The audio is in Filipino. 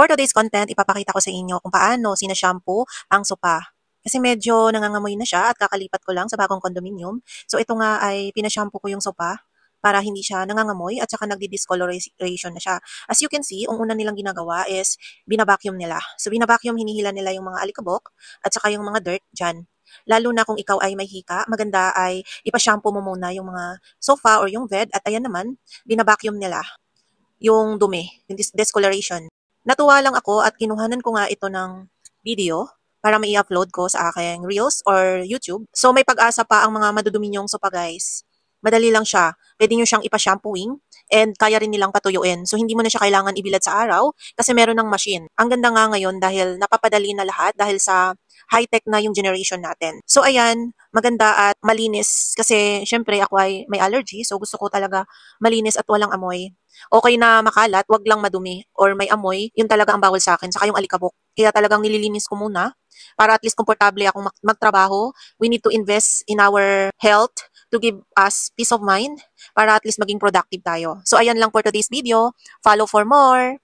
For today's content, ipapakita ko sa inyo kung paano sina-shampoo ang sopa. Kasi medyo nangangamoy na siya at kakalipat ko lang sa bagong condominium. So ito nga ay pinashampoo ko yung sopa para hindi siya nangangamoy at saka nagdi-discoloration na siya. As you can see, ang una nilang ginagawa is binabacuum nila. So binabacuum, hinihila nila yung mga alikabok at saka yung mga dirt dyan. Lalo na kung ikaw ay may hika, maganda ay ipashampoo mo muna yung mga sofa or yung bed at ayan naman, binabacuum nila yung dumi, yung discoloration. Natuwa lang ako at kinuhanan ko nga ito ng video para mai-upload ko sa aking Reels or YouTube. So may pag-asa pa ang mga madudumi niyong sopa guys. Madali lang siya. Pwede niyo siyang ipa-shampooing and kaya rin nilang patuyuin. So hindi mo na siya kailangan ibilad sa araw kasi meron ng machine. Ang ganda nga ngayon dahil napapadali na lahat dahil sa high-tech na yung generation natin. So ayan, maganda at malinis kasi syempre ako ay may allergy so gusto ko talaga malinis at walang amoy. Okay na makalat, wag lang madumi or may amoy, yun talaga ang bawal sa akin, saka yung alikabok. Kaya talagang nililinis ko muna para at least komportable akong magtrabaho. We need to invest in our health to give us peace of mind para at least maging productive tayo. So ayan lang for today's video. Follow for more.